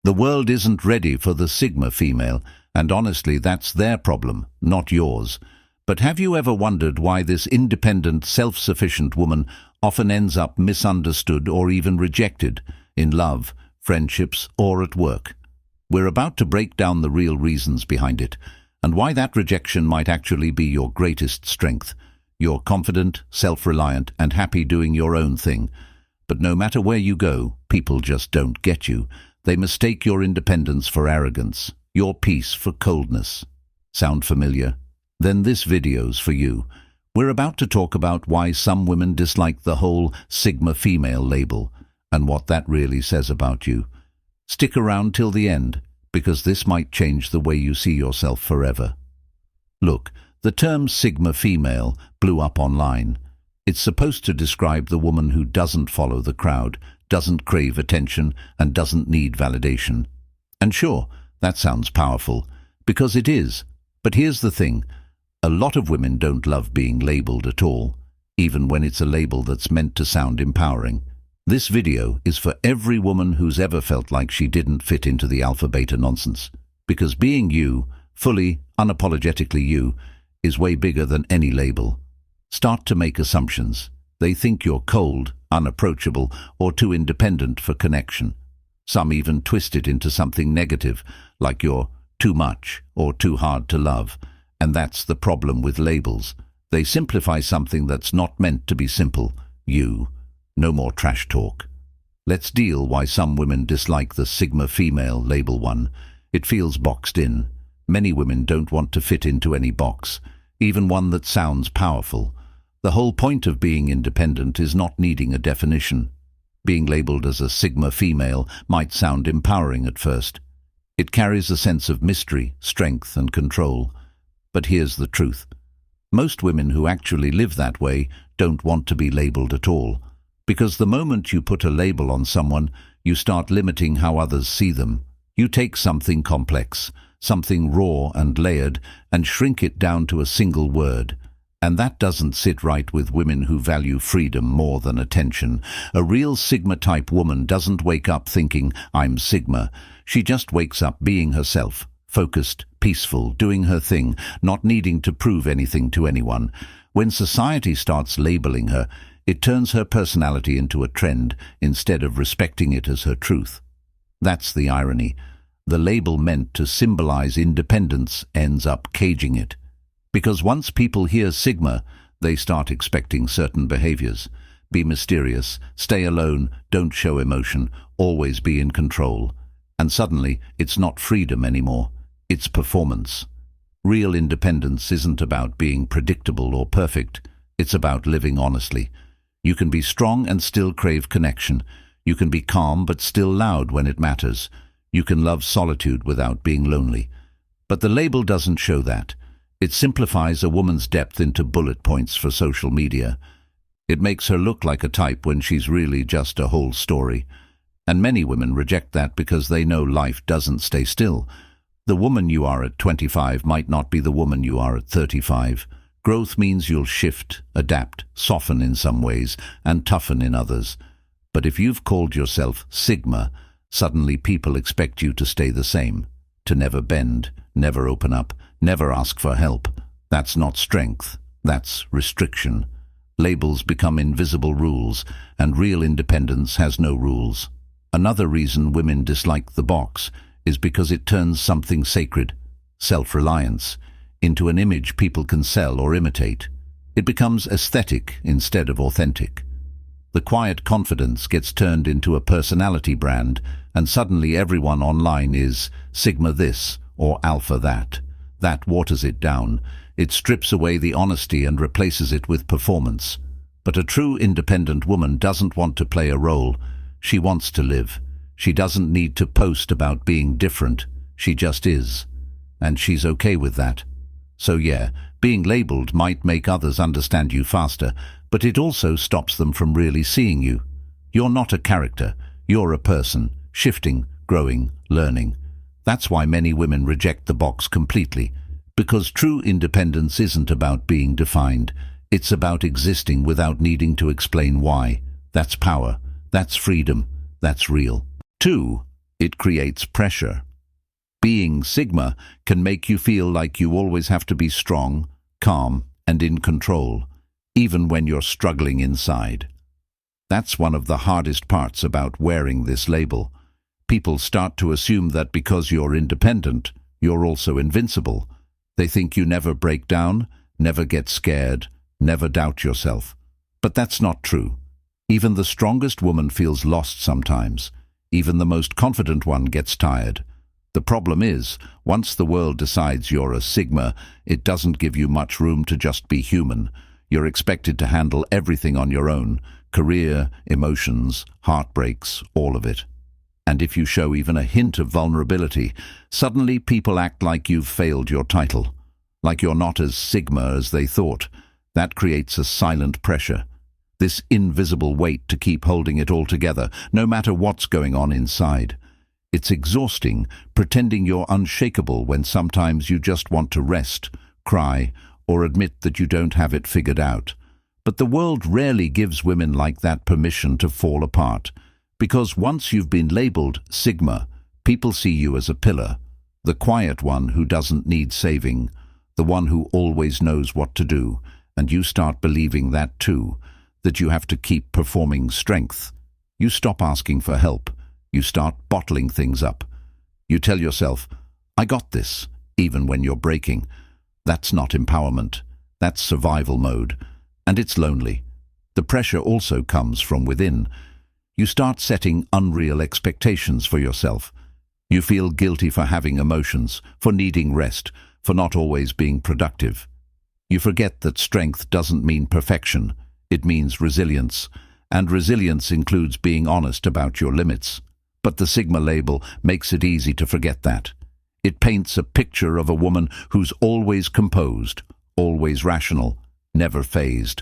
The world isn't ready for the Sigma female, and honestly that's their problem, not yours. But have you ever wondered why this independent, self-sufficient woman often ends up misunderstood or even rejected, in love, friendships, or at work? We're about to break down the real reasons behind it, and why that rejection might actually be your greatest strength. You're confident, self-reliant, and happy doing your own thing. But no matter where you go, people just don't get you. They mistake your independence for arrogance, your peace for coldness. Sound familiar? Then this video's for you. We're about to talk about why some women dislike the whole Sigma female label, and what that really says about you. Stick around till the end, because this might change the way you see yourself forever. Look, the term Sigma female blew up online. It's supposed to describe the woman who doesn't follow the crowd, doesn't crave attention, and doesn't need validation. And sure, that sounds powerful, because it is. But here's the thing. A lot of women don't love being labeled at all, even when it's a label that's meant to sound empowering. This video is for every woman who's ever felt like she didn't fit into the alpha-beta nonsense. Because being you, fully, unapologetically you, is way bigger than any label. Start to make assumptions. They think you're cold, unapproachable, or too independent for connection. Some even twist it into something negative, like you're too much or too hard to love. And that's the problem with labels. They simplify something that's not meant to be simple. You. No more trash talk. Let's deal why some women dislike the Sigma female label one. It feels boxed in. Many women don't want to fit into any box, even one that sounds powerful. The whole point of being independent is not needing a definition. Being labeled as a Sigma female might sound empowering at first. It carries a sense of mystery, strength, and control. But here's the truth. Most women who actually live that way don't want to be labeled at all. Because the moment you put a label on someone, you start limiting how others see them. You take something complex, something raw and layered, and shrink it down to a single word. And that doesn't sit right with women who value freedom more than attention. A real Sigma-type woman doesn't wake up thinking, I'm Sigma. She just wakes up being herself, focused, peaceful, doing her thing, not needing to prove anything to anyone. When society starts labeling her, it turns her personality into a trend instead of respecting it as her truth. That's the irony. The label meant to symbolize independence ends up caging it. Because once people hear Sigma, they start expecting certain behaviors. Be mysterious, stay alone, don't show emotion, always be in control. And suddenly, it's not freedom anymore. It's performance. Real independence isn't about being predictable or perfect. It's about living honestly. You can be strong and still crave connection. You can be calm but still loud when it matters. You can love solitude without being lonely. But the label doesn't show that. It simplifies a woman's depth into bullet points for social media. It makes her look like a type when she's really just a whole story. And many women reject that because they know life doesn't stay still. The woman you are at 25 might not be the woman you are at 35. Growth means you'll shift, adapt, soften in some ways, and toughen in others. But if you've called yourself Sigma, suddenly people expect you to stay the same, to never bend, never open up, never ask for help. That's not strength, that's restriction. Labels become invisible rules, and real independence has no rules. Another reason women dislike the box is because it turns something sacred, self-reliance, into an image people can sell or imitate. It becomes aesthetic instead of authentic. The quiet confidence gets turned into a personality brand, and suddenly everyone online is Sigma this or Alpha that. That waters it down. It strips away the honesty and replaces it with performance. But a true independent woman doesn't want to play a role. She wants to live. She doesn't need to post about being different. She just is. And she's okay with that. So yeah, being labeled might make others understand you faster, but it also stops them from really seeing you. You're not a character. You're a person, shifting, growing, learning. That's why many women reject the box completely, because true independence isn't about being defined. It's about existing without needing to explain why. That's power. That's freedom. That's real. 2. It creates pressure. Being Sigma can make you feel like you always have to be strong, calm, and in control, even when you're struggling inside. That's one of the hardest parts about wearing this label. People start to assume that because you're independent, you're also invincible. They think you never break down, never get scared, never doubt yourself. But that's not true. Even the strongest woman feels lost sometimes. Even the most confident one gets tired. The problem is, once the world decides you're a Sigma, it doesn't give you much room to just be human. You're expected to handle everything on your own: career, emotions, heartbreaks, all of it. And if you show even a hint of vulnerability, suddenly people act like you've failed your title, like you're not as Sigma as they thought. That creates a silent pressure, this invisible weight to keep holding it all together, no matter what's going on inside. It's exhausting, pretending you're unshakable when sometimes you just want to rest, cry, or admit that you don't have it figured out. But the world rarely gives women like that permission to fall apart, because once you've been labeled Sigma, people see you as a pillar, the quiet one who doesn't need saving, the one who always knows what to do, and you start believing that too, that you have to keep performing strength. You stop asking for help. You start bottling things up. You tell yourself, "I got this," even when you're breaking. That's not empowerment. That's survival mode. And it's lonely. The pressure also comes from within. You start setting unreal expectations for yourself. You feel guilty for having emotions, for needing rest, for not always being productive. You forget that strength doesn't mean perfection. It means resilience. And resilience includes being honest about your limits. But the Sigma label makes it easy to forget that. It paints a picture of a woman who's always composed, always rational, never fazed.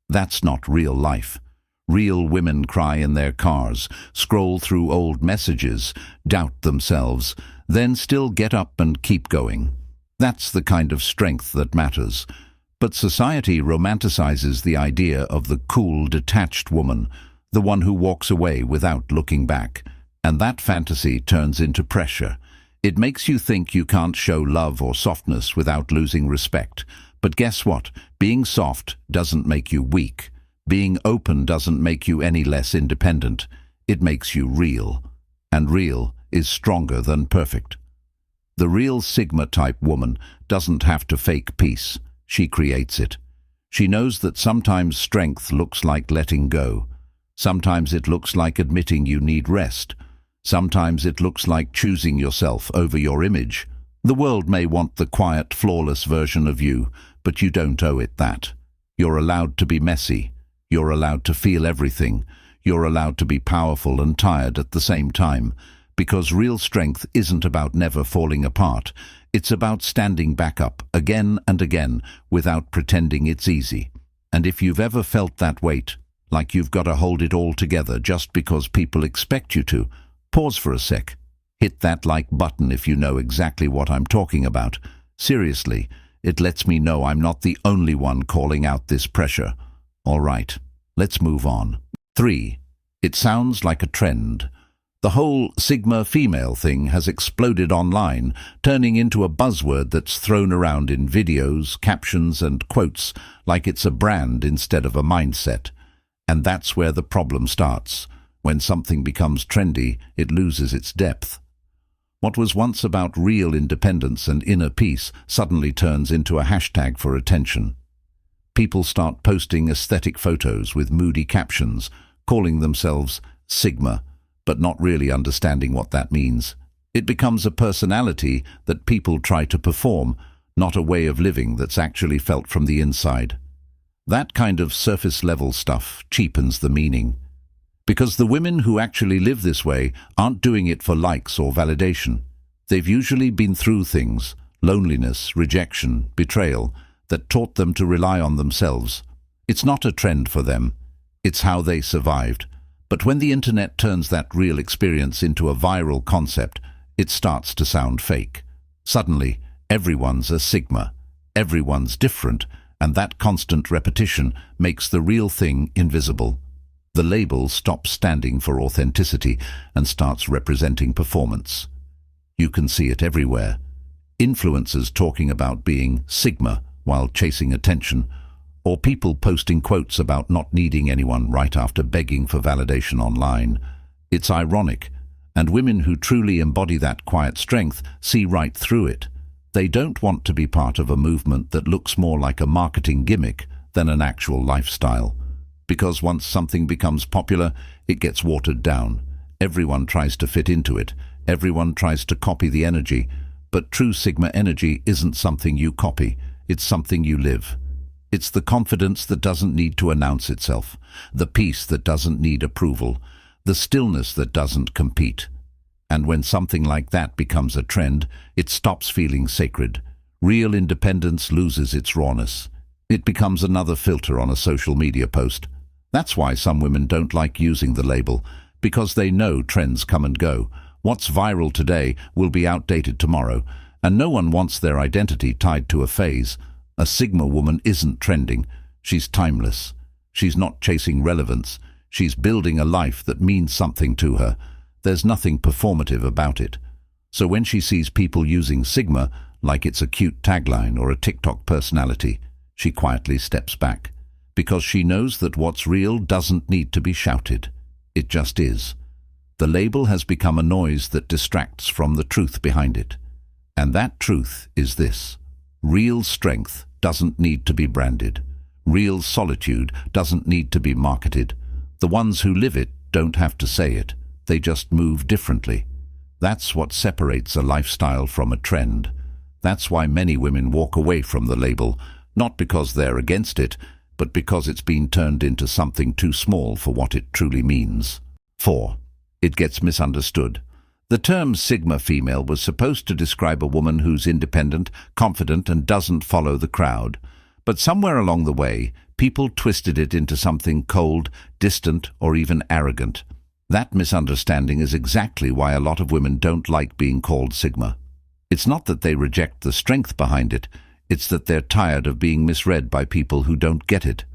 That's not real life. Real women cry in their cars, scroll through old messages, doubt themselves, then still get up and keep going. That's the kind of strength that matters. But society romanticizes the idea of the cool, detached woman, the one who walks away without looking back. And that fantasy turns into pressure. It makes you think you can't show love or softness without losing respect. But guess what? Being soft doesn't make you weak. Being open doesn't make you any less independent. It makes you real. And real is stronger than perfect. The real Sigma-type woman doesn't have to fake peace. She creates it. She knows that sometimes strength looks like letting go. Sometimes it looks like admitting you need rest. Sometimes it looks like choosing yourself over your image. The world may want the quiet, flawless version of you, but you don't owe it that. You're allowed to be messy. You're allowed to feel everything. You're allowed to be powerful and tired at the same time. Because real strength isn't about never falling apart. It's about standing back up again and again without pretending it's easy. And if you've ever felt that weight, like you've got to hold it all together just because people expect you to, pause for a sec. Hit that like button if you know exactly what I'm talking about. Seriously, it lets me know I'm not the only one calling out this pressure. All right, let's move on. 3. It sounds like a trend. The whole Sigma female thing has exploded online, turning into a buzzword that's thrown around in videos, captions, and quotes like it's a brand instead of a mindset. And that's where the problem starts. When something becomes trendy, it loses its depth. What was once about real independence and inner peace suddenly turns into a hashtag for attention. People start posting aesthetic photos with moody captions, calling themselves Sigma, but not really understanding what that means. It becomes a personality that people try to perform, not a way of living that's actually felt from the inside. That kind of surface-level stuff cheapens the meaning. Because the women who actually live this way aren't doing it for likes or validation. They've usually been through things, loneliness, rejection, betrayal, that taught them to rely on themselves. It's not a trend for them. It's how they survived. But when the internet turns that real experience into a viral concept, it starts to sound fake. Suddenly, everyone's a Sigma. Everyone's different, and that constant repetition makes the real thing invisible. The label stops standing for authenticity and starts representing performance. You can see it everywhere. Influencers talking about being Sigma while chasing attention, or people posting quotes about not needing anyone right after begging for validation online. It's ironic, and women who truly embody that quiet strength see right through it. They don't want to be part of a movement that looks more like a marketing gimmick than an actual lifestyle. Because once something becomes popular, it gets watered down. Everyone tries to fit into it. Everyone tries to copy the energy. But true Sigma energy isn't something you copy. It's something you live. It's the confidence that doesn't need to announce itself, the peace that doesn't need approval, the stillness that doesn't compete. And when something like that becomes a trend, it stops feeling sacred. Real independence loses its rawness. It becomes another filter on a social media post. That's why some women don't like using the label, because they know trends come and go. What's viral today will be outdated tomorrow, and no one wants their identity tied to a phase. A Sigma woman isn't trending. She's timeless. She's not chasing relevance. She's building a life that means something to her. There's nothing performative about it. So when she sees people using Sigma like it's a cute tagline or a TikTok personality, she quietly steps back. Because she knows that what's real doesn't need to be shouted. It just is. The label has become a noise that distracts from the truth behind it. And that truth is this: real strength doesn't need to be branded. Real solitude doesn't need to be marketed. The ones who live it don't have to say it. They just move differently. That's what separates a lifestyle from a trend. That's why many women walk away from the label, not because they're against it, but because it's been turned into something too small for what it truly means. 4. It gets misunderstood. The term Sigma female was supposed to describe a woman who's independent, confident, and doesn't follow the crowd. But somewhere along the way, people twisted it into something cold, distant, or even arrogant. That misunderstanding is exactly why a lot of women don't like being called Sigma. It's not that they reject the strength behind it. It's that they're tired of being misread by people who don't get it.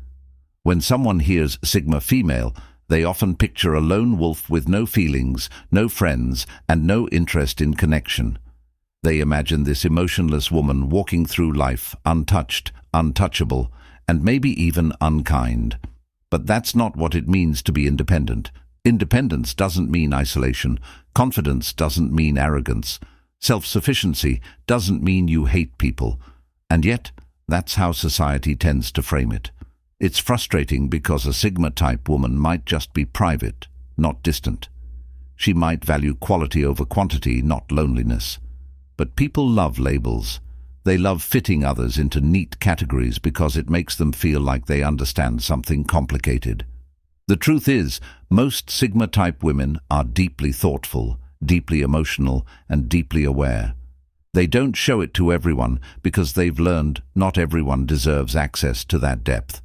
When someone hears Sigma female, they often picture a lone wolf with no feelings, no friends, and no interest in connection. They imagine this emotionless woman walking through life untouched, untouchable, and maybe even unkind. But that's not what it means to be independent. Independence doesn't mean isolation. Confidence doesn't mean arrogance. Self-sufficiency doesn't mean you hate people. And yet, that's how society tends to frame it. It's frustrating because a Sigma-type woman might just be private, not distant. She might value quality over quantity, not loneliness. But people love labels. They love fitting others into neat categories because it makes them feel like they understand something complicated. The truth is, most Sigma-type women are deeply thoughtful, deeply emotional, and deeply aware. They don't show it to everyone because they've learned not everyone deserves access to that depth.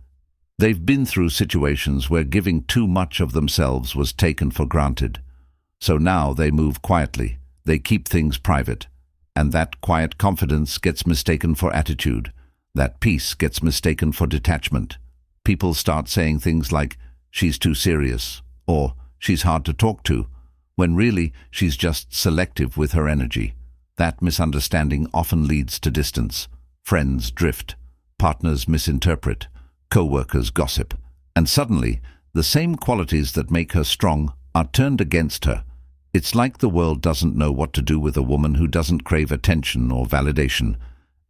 They've been through situations where giving too much of themselves was taken for granted. So now they move quietly. They keep things private. And that quiet confidence gets mistaken for attitude. That peace gets mistaken for detachment. People start saying things like, "She's too serious," or "She's hard to talk to," when really she's just selective with her energy. That misunderstanding often leads to distance. Friends drift, partners misinterpret, co-workers gossip, and suddenly the same qualities that make her strong are turned against her. It's like the world doesn't know what to do with a woman who doesn't crave attention or validation,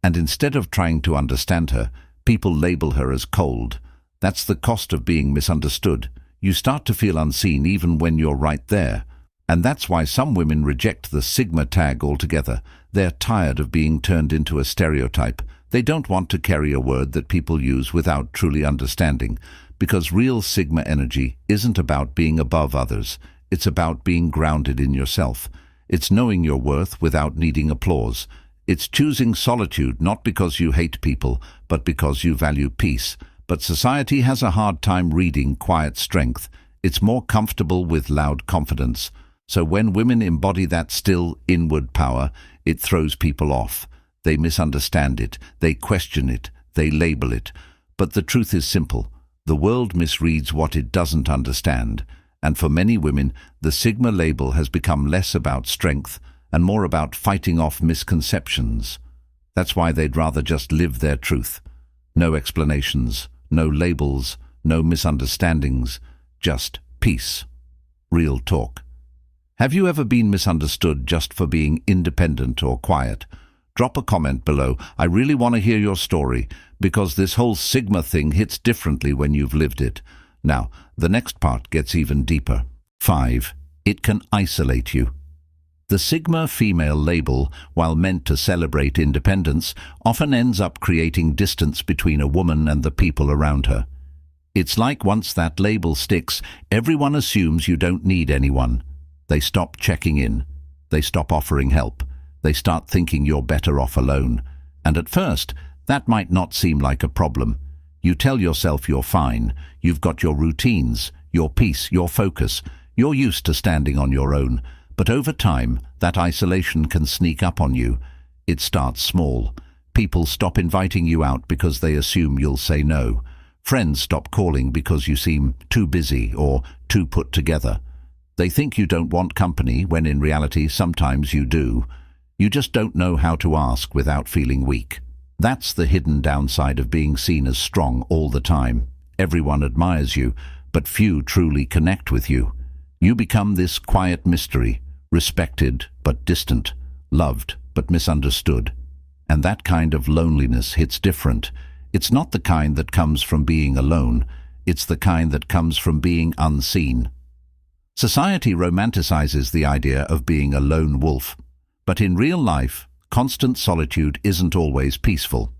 and instead of trying to understand her, people label her as cold. That's the cost of being misunderstood. You start to feel unseen even when you're right there. And that's why some women reject the Sigma tag altogether. They're tired of being turned into a stereotype. They don't want to carry a word that people use without truly understanding. Because real Sigma energy isn't about being above others. It's about being grounded in yourself. It's knowing your worth without needing applause. It's choosing solitude not because you hate people, but because you value peace. But society has a hard time reading quiet strength. It's more comfortable with loud confidence. So when women embody that still, inward power, it throws people off. They misunderstand it, they question it, they label it. But the truth is simple. The world misreads what it doesn't understand, and for many women, the Sigma label has become less about strength and more about fighting off misconceptions. That's why they'd rather just live their truth. No explanations, no labels, no misunderstandings, just peace. Real talk. Have you ever been misunderstood just for being independent or quiet? Drop a comment below. I really want to hear your story, because this whole Sigma thing hits differently when you've lived it. Now, the next part gets even deeper. 5. It can isolate you. The Sigma female label, while meant to celebrate independence, often ends up creating distance between a woman and the people around her. It's like once that label sticks, everyone assumes you don't need anyone. They stop checking in. They stop offering help. They start thinking you're better off alone. And at first, that might not seem like a problem. You tell yourself you're fine. You've got your routines, your peace, your focus. You're used to standing on your own. But over time, that isolation can sneak up on you. It starts small. People stop inviting you out because they assume you'll say no. Friends stop calling because you seem too busy or too put together. They think you don't want company when in reality sometimes you do. You just don't know how to ask without feeling weak. That's the hidden downside of being seen as strong all the time. Everyone admires you, but few truly connect with you. You become this quiet mystery, respected but distant, loved but misunderstood. And that kind of loneliness hits different. It's not the kind that comes from being alone. It's the kind that comes from being unseen. Society romanticizes the idea of being a lone wolf. But in real life, constant solitude isn't always peaceful.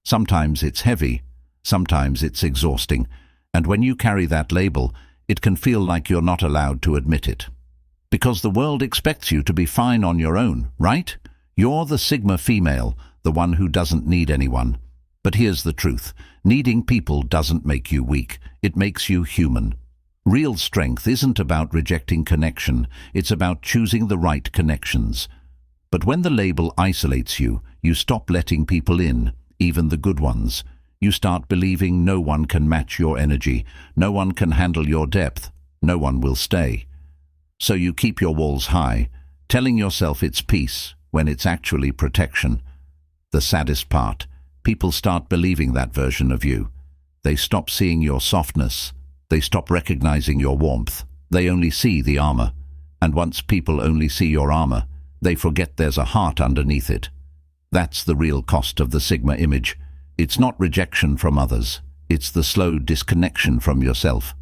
Sometimes it's heavy, sometimes it's exhausting, and when you carry that label, it can feel like you're not allowed to admit it. Because the world expects you to be fine on your own, right? You're the Sigma female, the one who doesn't need anyone. But here's the truth. Needing people doesn't make you weak. It makes you human. Real strength isn't about rejecting connection. It's about choosing the right connections. But when the label isolates you, you stop letting people in, even the good ones. You start believing no one can match your energy, no one can handle your depth, no one will stay. So you keep your walls high, telling yourself it's peace when it's actually protection. The saddest part, people start believing that version of you. They stop seeing your softness. They stop recognizing your warmth. They only see the armor. And once people only see your armor, they forget there's a heart underneath it. That's the real cost of the Sigma image. It's not rejection from others. It's the slow disconnection from yourself.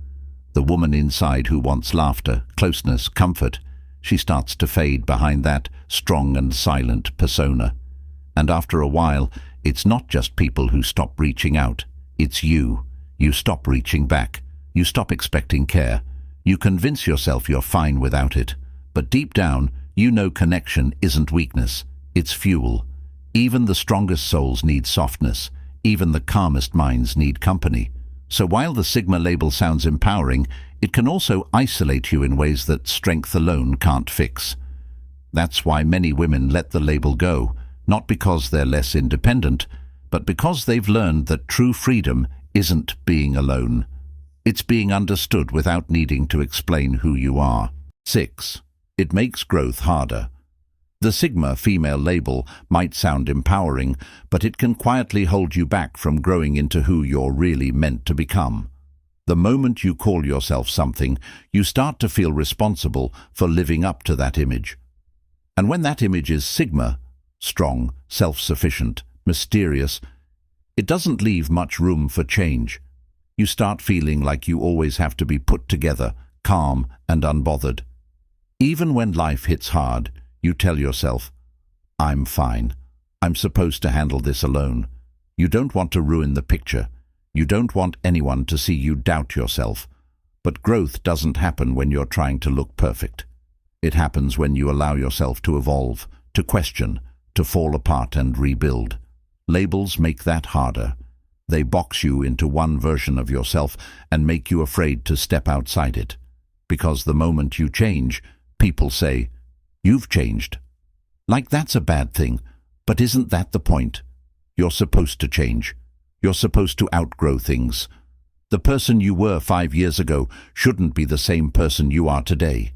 The woman inside who wants laughter, closeness, comfort, she starts to fade behind that strong and silent persona. And after a while, it's not just people who stop reaching out. It's you. You stop reaching back. You stop expecting care. You convince yourself you're fine without it. But deep down, you know connection isn't weakness. It's fuel. Even the strongest souls need softness. Even the calmest minds need company. So while the Sigma label sounds empowering, it can also isolate you in ways that strength alone can't fix. That's why many women let the label go, not because they're less independent, but because they've learned that true freedom isn't being alone. It's being understood without needing to explain who you are. 6. It makes growth harder. The Sigma female label might sound empowering, but it can quietly hold you back from growing into who you're really meant to become. The moment you call yourself something, you start to feel responsible for living up to that image. And when that image is Sigma, strong, self-sufficient, mysterious, it doesn't leave much room for change. You start feeling like you always have to be put together, calm and unbothered. Even when life hits hard, you tell yourself, I'm fine. I'm supposed to handle this alone. You don't want to ruin the picture. You don't want anyone to see you doubt yourself. But growth doesn't happen when you're trying to look perfect. It happens when you allow yourself to evolve, to question, to fall apart and rebuild. Labels make that harder. They box you into one version of yourself and make you afraid to step outside it. Because the moment you change, people say, you've changed. Like that's a bad thing, but isn't that the point? You're supposed to change. You're supposed to outgrow things. The person you were 5 years ago shouldn't be the same person you are today.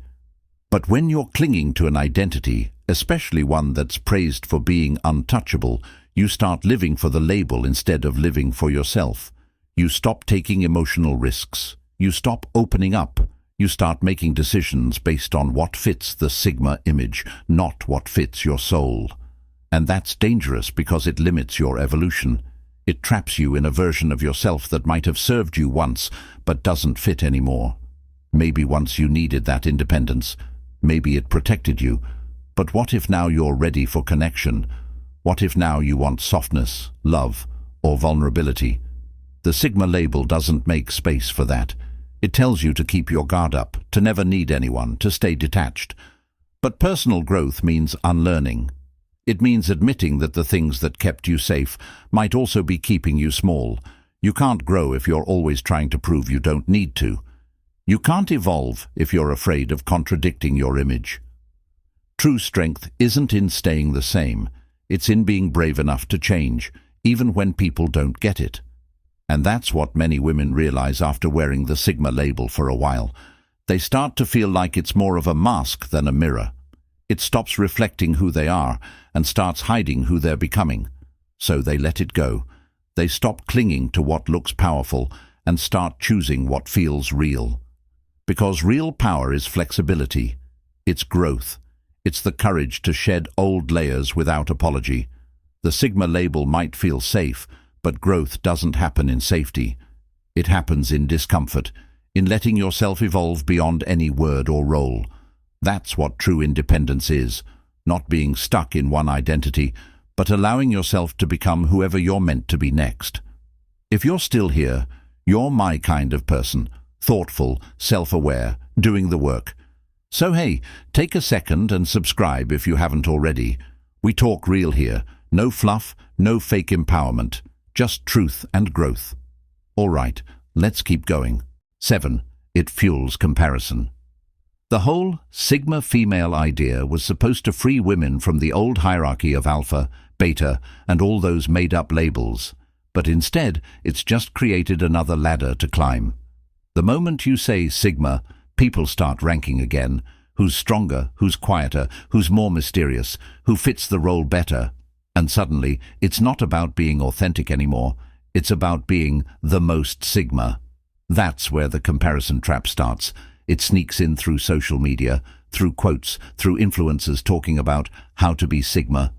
But when you're clinging to an identity, especially one that's praised for being untouchable, you start living for the label instead of living for yourself. You stop taking emotional risks. You stop opening up. You start making decisions based on what fits the Sigma image, not what fits your soul. And that's dangerous because it limits your evolution. It traps you in a version of yourself that might have served you once, but doesn't fit anymore. Maybe once you needed that independence. Maybe it protected you. But what if now you're ready for connection? What if now you want softness, love, or vulnerability? The Sigma label doesn't make space for that. It tells you to keep your guard up, to never need anyone, to stay detached. But personal growth means unlearning. It means admitting that the things that kept you safe might also be keeping you small. You can't grow if you're always trying to prove you don't need to. You can't evolve if you're afraid of contradicting your image. True strength isn't in staying the same. It's in being brave enough to change, even when people don't get it. And that's what many women realize after wearing the Sigma label for a while. They start to feel like it's more of a mask than a mirror. It stops reflecting who they are and starts hiding who they're becoming. So they let it go. They stop clinging to what looks powerful and start choosing what feels real. Because real power is flexibility. It's growth. It's the courage to shed old layers without apology. The Sigma label might feel safe, but growth doesn't happen in safety. It happens in discomfort, in letting yourself evolve beyond any word or role. That's what true independence is, not being stuck in one identity, but allowing yourself to become whoever you're meant to be next. If you're still here, you're my kind of person. Thoughtful, self-aware, doing the work. So hey, take a second and subscribe if you haven't already. We talk real here. No fluff, no fake empowerment. Just truth and growth. All right, let's keep going. 7. It fuels comparison. The whole Sigma female idea was supposed to free women from the old hierarchy of alpha, beta, and all those made-up labels. But instead, it's just created another ladder to climb. The moment you say Sigma, people start ranking again. Who's stronger, who's quieter, who's more mysterious, who fits the role better. And suddenly, it's not about being authentic anymore. It's about being the most Sigma. That's where the comparison trap starts. It sneaks in through social media, through quotes, through influencers talking about how to be Sigma.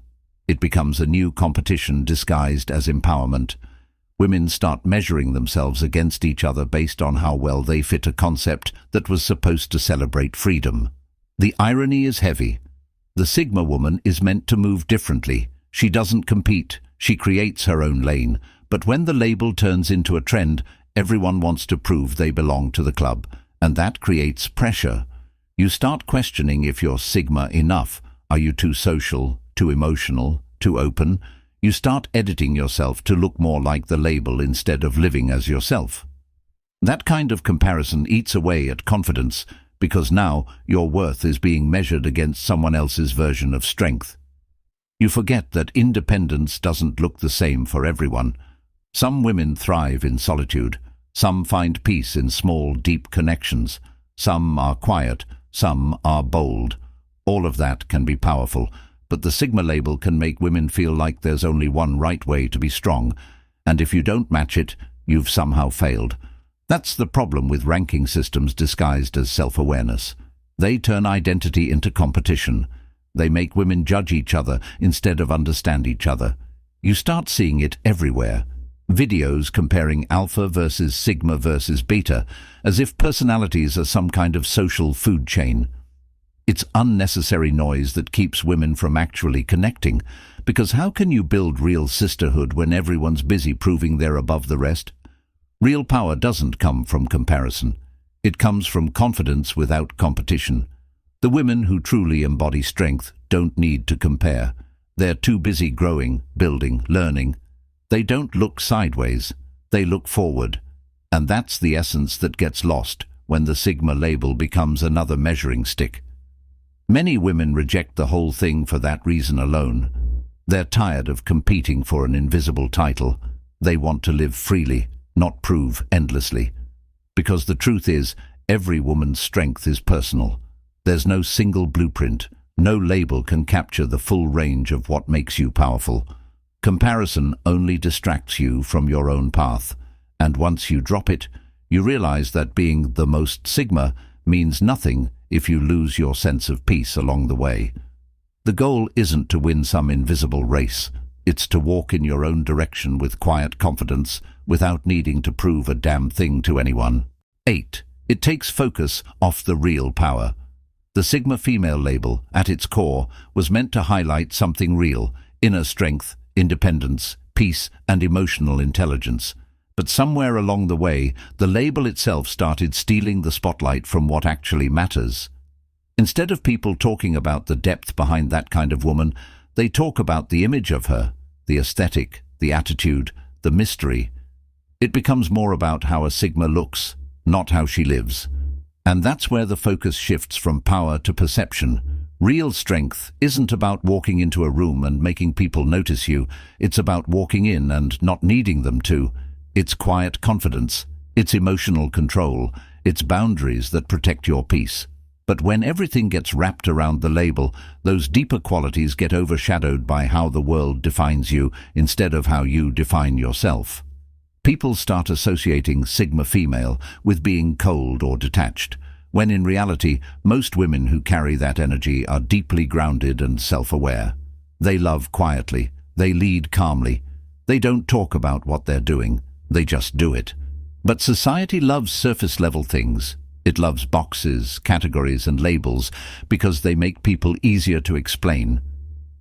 It becomes a new competition disguised as empowerment. Women start measuring themselves against each other based on how well they fit a concept that was supposed to celebrate freedom. The irony is heavy. The Sigma woman is meant to move differently. She doesn't compete. She creates her own lane. But when the label turns into a trend, everyone wants to prove they belong to the club. And that creates pressure. You start questioning if you're Sigma enough. Are you too social, too emotional, too open? You start editing yourself to look more like the label instead of living as yourself. That kind of comparison eats away at confidence because now your worth is being measured against someone else's version of strength. You forget that independence doesn't look the same for everyone. Some women thrive in solitude. Some find peace in small, deep connections. Some are quiet. Some are bold. All of that can be powerful. But the Sigma label can make women feel like there's only one right way to be strong, and if you don't match it, you've somehow failed. That's the problem with ranking systems disguised as self-awareness. They turn identity into competition. They make women judge each other instead of understand each other. You start seeing it everywhere. Videos comparing alpha versus Sigma versus beta, as if personalities are some kind of social food chain. It's unnecessary noise that keeps women from actually connecting, because how can you build real sisterhood when everyone's busy proving they're above the rest? Real power doesn't come from comparison. It comes from confidence without competition. The women who truly embody strength don't need to compare. They're too busy growing, building, learning. They don't look sideways. They look forward. And that's the essence that gets lost when the Sigma label becomes another measuring stick. Many women reject the whole thing for that reason alone. They're tired of competing for an invisible title. They want to live freely, not prove endlessly. Because the truth is, every woman's strength is personal. There's no single blueprint, no label can capture the full range of what makes you powerful. Comparison only distracts you from your own path, and once you drop it, you realize that being the most Sigma means nothing if you lose your sense of peace along the way. The goal isn't to win some invisible race. It's to walk in your own direction with quiet confidence without needing to prove a damn thing to anyone. 8. It takes focus off the real power. The Sigma female label, at its core, was meant to highlight something real: inner strength, independence, peace, and emotional intelligence. But somewhere along the way, the label itself started stealing the spotlight from what actually matters. Instead of people talking about the depth behind that kind of woman, they talk about the image of her, the aesthetic, the attitude, the mystery. It becomes more about how a Sigma looks, not how she lives. And that's where the focus shifts from power to perception. Real strength isn't about walking into a room and making people notice you. It's about walking in and not needing them to. It's quiet confidence. It's emotional control. It's boundaries that protect your peace. But when everything gets wrapped around the label, those deeper qualities get overshadowed by how the world defines you instead of how you define yourself. People start associating Sigma female with being cold or detached, when in reality, most women who carry that energy are deeply grounded and self-aware. They love quietly. They lead calmly. They don't talk about what they're doing. They just do it. But society loves surface-level things. It loves boxes, categories, and labels because they make people easier to explain.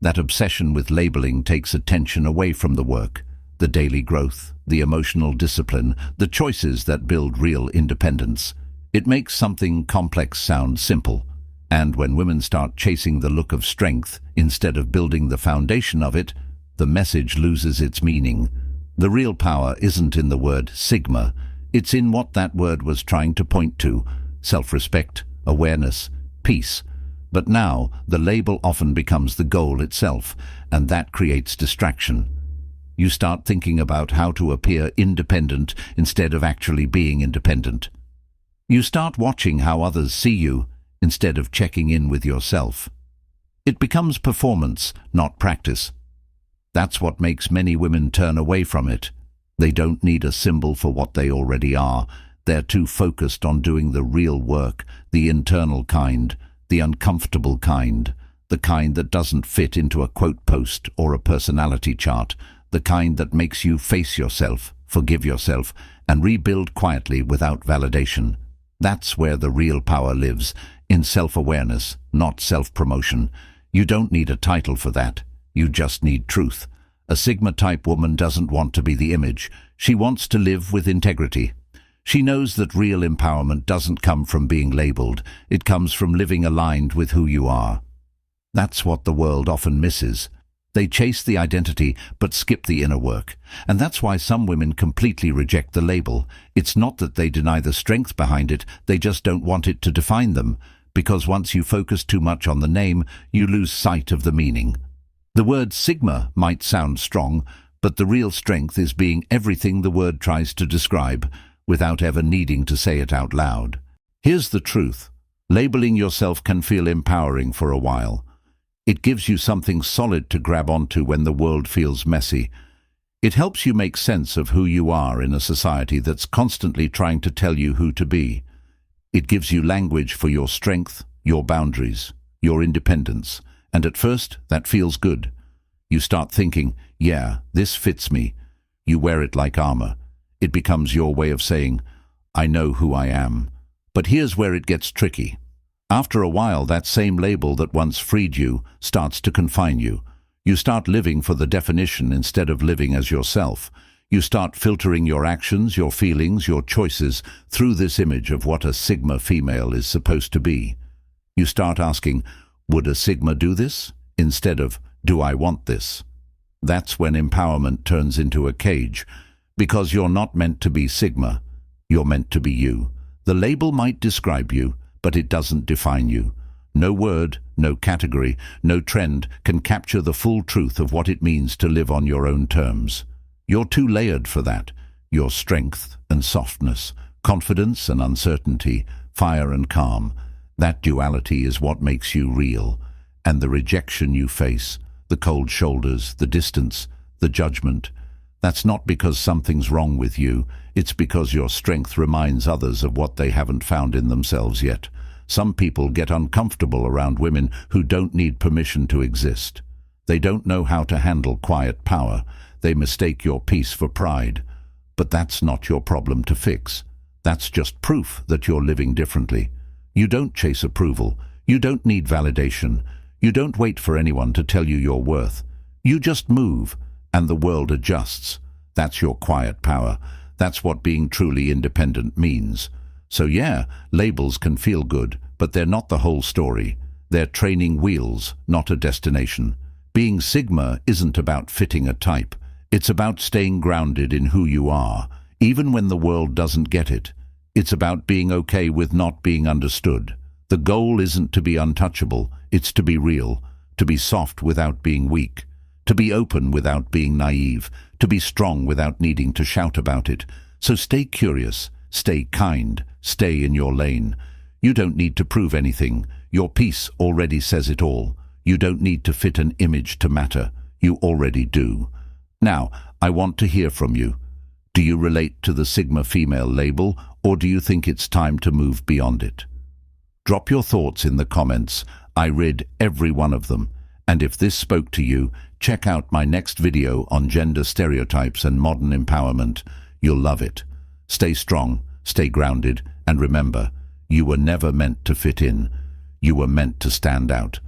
That obsession with labeling takes attention away from the work, the daily growth, the emotional discipline, the choices that build real independence. It makes something complex sound simple. And when women start chasing the look of strength instead of building the foundation of it, the message loses its meaning. The real power isn't in the word Sigma. It's in what that word was trying to point to: self-respect, awareness, peace. But now, the label often becomes the goal itself, and that creates distraction. You start thinking about how to appear independent instead of actually being independent. You start watching how others see you instead of checking in with yourself. It becomes performance, not practice. That's what makes many women turn away from it. They don't need a symbol for what they already are. They're too focused on doing the real work, the internal kind, the uncomfortable kind, the kind that doesn't fit into a quote post or a personality chart, the kind that makes you face yourself, forgive yourself, and rebuild quietly without validation. That's where the real power lives, in self-awareness, not self-promotion. You don't need a title for that. You just need truth. A Sigma-type woman doesn't want to be the image. She wants to live with integrity. She knows that real empowerment doesn't come from being labeled. It comes from living aligned with who you are. That's what the world often misses. They chase the identity but skip the inner work. And that's why some women completely reject the label. It's not that they deny the strength behind it, they just don't want it to define them. Because once you focus too much on the name, you lose sight of the meaning. The word Sigma might sound strong, but the real strength is being everything the word tries to describe, without ever needing to say it out loud. Here's the truth. Labeling yourself can feel empowering for a while. It gives you something solid to grab onto when the world feels messy. It helps you make sense of who you are in a society that's constantly trying to tell you who to be. It gives you language for your strength, your boundaries, your independence. And at first, that feels good. You start thinking, yeah, this fits me. You wear it like armor. It becomes your way of saying, I know who I am. But here's where it gets tricky. After a while, that same label that once freed you starts to confine you. You start living for the definition instead of living as yourself. You start filtering your actions, your feelings, your choices through this image of what a Sigma female is supposed to be. You start asking, would a Sigma do this? Instead of, do I want this? That's when empowerment turns into a cage. Because you're not meant to be Sigma. You're meant to be you. The label might describe you, but it doesn't define you. No word, no category, no trend can capture the full truth of what it means to live on your own terms. You're too layered for that. your strength and softness, confidence and uncertainty, fire and calm. That duality is what makes you real. And the rejection you face, the cold shoulders, the distance, the judgment, that's not because something's wrong with you, it's because your strength reminds others of what they haven't found in themselves yet. Some people get uncomfortable around women who don't need permission to exist. They don't know how to handle quiet power. They mistake your peace for pride. But that's not your problem to fix. That's just proof that you're living differently. You don't chase approval. You don't need validation. You don't wait for anyone to tell you your worth. You just move, and the world adjusts. That's your quiet power. That's what being truly independent means. So yeah, labels can feel good, but they're not the whole story. They're training wheels, not a destination. Being Sigma isn't about fitting a type. It's about staying grounded in who you are, even when the world doesn't get it. It's about being okay with not being understood. The goal isn't to be untouchable, it's to be real, to be soft without being weak, to be open without being naive, to be strong without needing to shout about it. So stay curious, stay kind, stay in your lane. You don't need to prove anything. Your peace already says it all. You don't need to fit an image to matter. You already do. Now, I want to hear from you. Do you relate to the Sigma female label, or do you think it's time to move beyond it? Drop your thoughts in the comments. I read every one of them. And if this spoke to you, check out my next video on gender stereotypes and modern empowerment. You'll love it. Stay strong, stay grounded, and remember, you were never meant to fit in. You were meant to stand out.